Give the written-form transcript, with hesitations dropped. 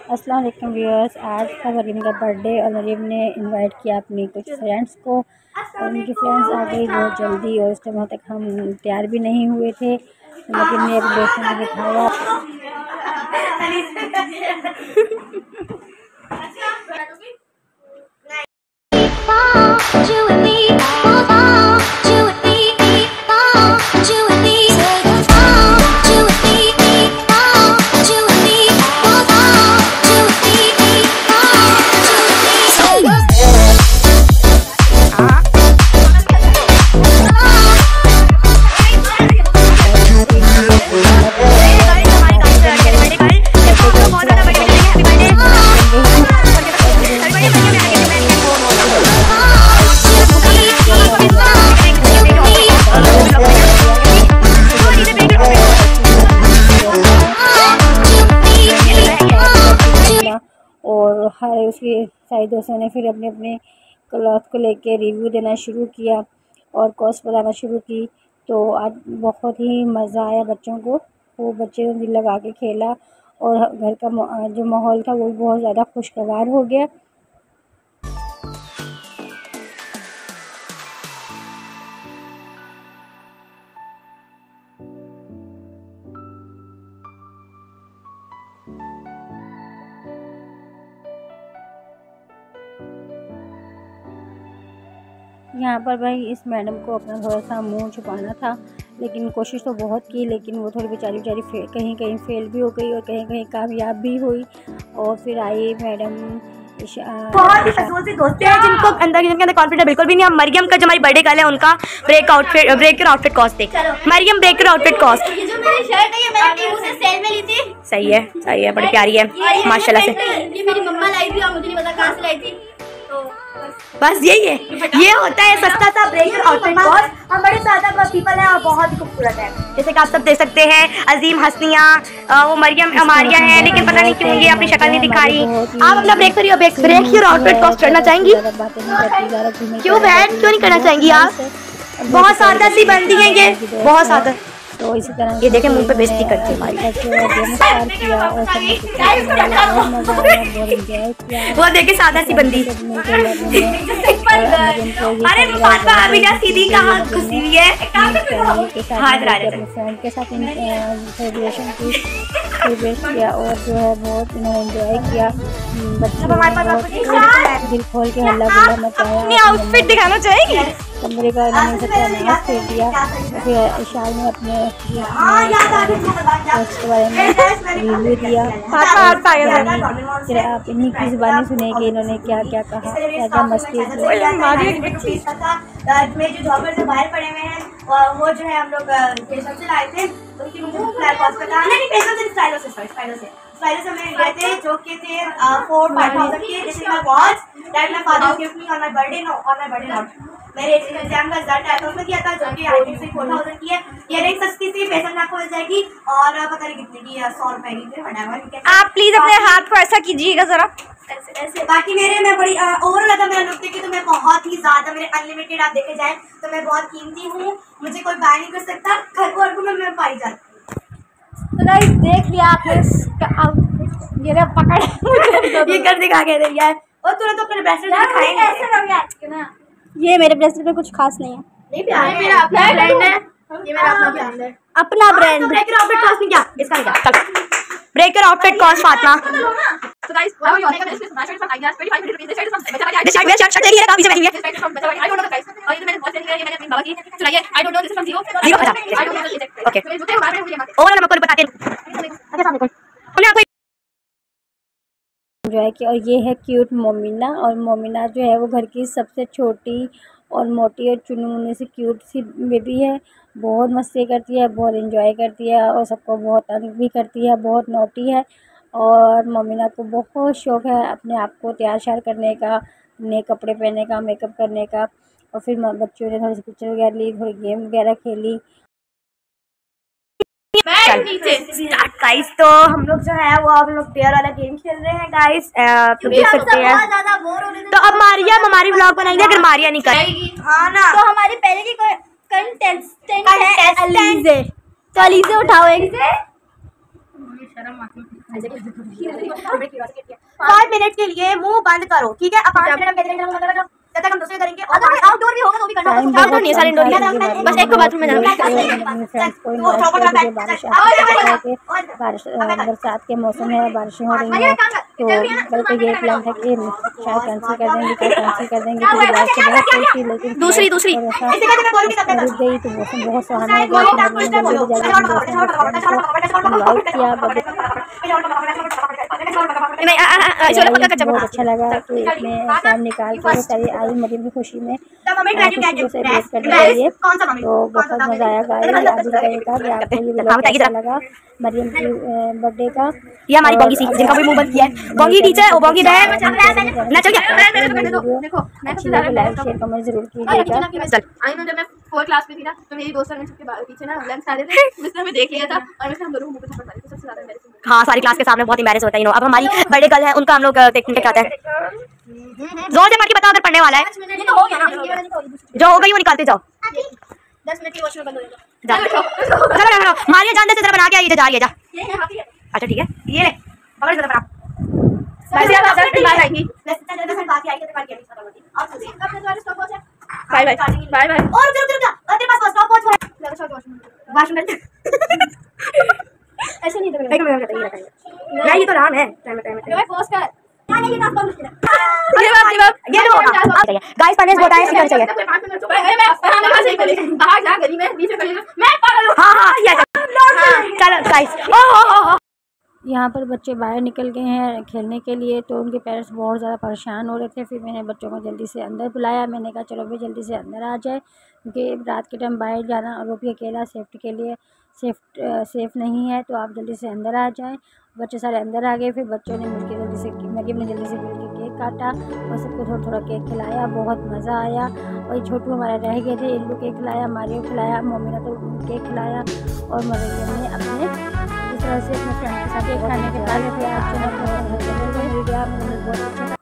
अस्सलाम वालेकुम व्यूअर्स। आज था मरीम का बर्थडे और मरीम ने इनवाइट किया अपनी कुछ फ्रेंड्स को और उनकी फ्रेंड्स आ गई बहुत जल्दी और उस टाइम तक हम तैयार भी नहीं हुए थे। तो मरीम ने अपने दोस्तों को दिखाया। और हर उसके सारे दोस्तों ने फिर अपने अपने क्लॉथ को लेके रिव्यू देना शुरू किया और कॉस्ट बताना शुरू की। तो आज बहुत ही मज़ा आया बच्चों को। वो बच्चे दिल लगा के खेला और घर का जो माहौल था वो बहुत ज़्यादा खुशगवार हो गया। यहाँ पर भाई इस मैडम को अपना थोड़ा सा मुंह छुपाना था, लेकिन कोशिश तो बहुत की, लेकिन वो थोड़ी बेचारी कहीं कहीं फेल भी हो गई और कहीं कहीं कामयाब भी हुई। और फिर आई मैडम बहुत ही फजूल सी दोस्ती है जिनको जिनके अंदर कॉन्फिडेंस बिल्कुल भी नहीं है। मरियम का जो हमारी बर्थडे कल है उनका ब्रेक योर आउटफिट कॉस्ट देख। Mariyam break your outfit cost. ये जो मेरी शर्ट है ये मैंने टीमू से सेल में ली थी। सही है बड़ी प्यारी है माशाल्लाह से। ये मेरी मम्मा लाई थी और मुझे नहीं पता कहां से लाई थी। तो बस यही है, ये होता है सस्ता सा ब्रेक योर आउटफिट कॉस्ट। हम बड़े सादा पीपल हैं और बहुत ही खूबसूरत है, जैसे कि आप सब देख सकते हैं। अजीम हसनिया वो मरियम अमारिया है, लेकिन पता नहीं क्यों ये अपनी शक्ल नहीं दिखा रही। आप अपना ब्रेक योर आउटफिट कॉस्ट करना चाहेंगी? क्यों बहन, क्यों नहीं करना चाहेंगी आप? बहुत सादा सी बनती है ये, बहुत सादा। तो इसी तरह ये देखें मुंह पे बेइज्जती करती है हमारी। वो देखे सादा सी बंदी। अरे फातिमा अभी जा सीधी कहाँ घुसी हुई है? फ्रेंड के साथ सेलिब्रेशन किया और जो है बहुत इन्होंने एंजॉय किया। बच्चे दिल खोल के हल्ला गुल्ला मचाया। आउटफिट दिखाना चाहेगी? कमरे का इन्होंने सत्यानाश कर दिया। फिर इशार ने अपने बारे में रिव्यू दिया। फिर आप इन्हीं की जुबानी सुनेंगे इन्होंने क्या क्या कहा, क्या क्या मस्ती की। में जो जॉबर से बाहर पड़े हुए हैं वो जो है हम लोग स्टेशन से लाए थे। उनकी मुझे फ्लैट कॉस्ट पता नहीं, पैसों से स्टाइलो से हमें गए थे जो कि थे 4-5,000 के। This is my watch that my father gift me on my birthday note. मेरे एग्जाम का रिजल्ट आया था उसमें दिया था, जो कि आई थिंक 4,000 की है। ये रेंज सस्ती सी पैसा में आपको मिल जाएगी और पता नहीं कितने की, 100 रुपए की। आप प्लीज अपने हाथ को ऐसा कीजिएगा जरा ऐसे। बाकी मेरे में बड़ी ओवरऑल अगर मेरा लुक देखिए तो मैं बहुत ही ज्यादा, मेरे अनलिमिटेड आप देखे जाए तो मैं बहुत कीमती हूँ, मुझे कोई बाय नहीं कर सकता। घर को मैं पाई जाती। तो गाइस देख लिया आपने, ये पकड़ ये कर दिखा के रही है और तुरंत अपने ब्रेसलेट दिखाई ना। ये मेरे ब्रेसलेट में कुछ खास नहीं है। नहीं प्यार है, मेरा अपना ब्रांड है। ये मेरा अपना ब्रांड है, अपना brand. Break your outfit cost नहीं क्या इसका क्या? चल break your outfit cost Fatima. तो guys how you are this match for ideas 25 minute this shirt तेरी है कहां से बनी है? आई डोंट नो गाइस, और ये मैंने बहुत सेल किया, ये मैंने अपनी बाबा की चलाइए। I don't know this is from zero. I don't know. Okay और हम आपको बताते हैं। ओके सामने कोई हमने आपको एंजॉय किया। और ये है क्यूट मोमिना, और मोमिना जो है वो घर की सबसे छोटी और मोटी और चुनमुनी सी क्यूट सी बेबी है। बहुत मस्ती करती है, बहुत एंजॉय करती है और सबको बहुत तंग भी करती है, बहुत नोटी है। और मोमिना को बहुत शौक़ है अपने आप को तैयार श्यार करने का, नए कपड़े पहनने का, मेकअप करने का। और फिर बच्चों ने थोड़ी सी पिक्चर वगैरह ली, थोड़ी गेम वगैरह खेली। गाइस तो हम लोग जो है वो अब लोग प्लेयर वाला गेम खेल रहे हैं गाइस, तो देख सकते हैं। तो अब मारिया हमारी व्लॉग बनाएंगे अगर मारिया नहीं करेगी। हाँ ना, तो हमारी पहले की कंटेस्टेंट है अलीज़े। तो अलीज़े उठाओ एक। 5 मिनट के लिए मुंह बंद करो, ठीक है? अब 5 मिनट हम कहते हैं जब तक हम दूसरे करेंगे। और आउटडोर भी होगा तो भी करना, आउटडोर नहीं सारे इंडोर ही है, बस एक को बाथरूम में जाना है। बरसात के मौसम है, बारिशें हो रही हैं, तो कल को ये प्लान था कि शायद कैंसिल कर देंगे, कैंसिल कर देंगे क्योंकि बारिश से बहुत तेज थी, लेकिन दूसरी रुक गई तो मौसम बहुत सुहाना हो गया। बहुत अच्छा लगा कि इतने टाइम निकाल कर सारी आई मरीम की खुशी में खुशी से वेट कर रही, तो बहुत मजा आया। गाइस अभी बताइएगा कि आपको ये वीडियो कैसा लगा मरीम की बर्थडे का। ये हमारी बॉगी सी जिनका भी मुंह बंद किया है, बॉगी टीचर और बॉगी बहन ना चल गया। देखो मैं अच्छी लगे लाइक शेयर कमेंट जरूर कीजिएगा। चल आई नो, जब मैं 4th क्लास में थी ना तो मेरी दोस्त ने सबके पीछे ना लंच खा रहे थे, उसने हमें देख लिया था और उसने हम दोनों को मुंह पे थप्पड़ मारी, सबसे ज्यादा एम्बैरेसिंग। हाँ, सारी क्लास के सामने बहुत एम्बैरेस होता है। अब हमारी बर्थडे गर्ल है, उनका हम लोग देखने के आते हैं। जोर से मत की बताओ अगर पढ़ने वाला है। ये तो हो गया ना, जो हो गई वो निकालते जाओ। 10 मिनट की वॉशरूम बंद हो जाएगा। चलो मारिया जान से जरा बना के आइए, जा रही है जा। अच्छा ठीक है, ये ले पकड़ जरा बना। वैसे आप 10 मिनट बाद आएंगी। Bye bye bye bye. और रुक जा, तेरे पास स्टॉप वॉच है? वॉशरूम ऐसे नहीं एक मिनट ये तो राम है। मैं पोस्ट कर ये लो गाइस, फाइनेंस बोटा है, सिक्योर चाहिए। बाहर जा गली में बीच में मैं पागल हूं। हां ये चलो गाइस। ओ यहाँ पर बच्चे बाहर निकल गए हैं खेलने के लिए, तो उनके पेरेंट्स बहुत ज़्यादा परेशान हो रहे थे। फिर मैंने बच्चों को जल्दी से अंदर बुलाया। मैंने कहा चलो भी जल्दी से अंदर आ जाए, क्योंकि रात के टाइम बाहर जाना और वो भी अकेला सेफ्टी के लिए सेफ़ नहीं है, तो आप जल्दी से अंदर आ जाएं। बच्चे सारे अंदर आ गए। फिर बच्चों ने मिलकर जल्दी से मरीम ने जल्दी से मिलकर केक काटा और सबको थोड़ा थोड़ा केक खिलाया। बहुत मज़ा आया। और छोटू हमारा रह गए थे, इनको केक खिलाया, मारियो खिलाया, मोमिना तो केक खिलाया और मरीम ने अपने इस तरह से अपने फ्रेंड के साथ केक खाने के बाद बहुत अच्छा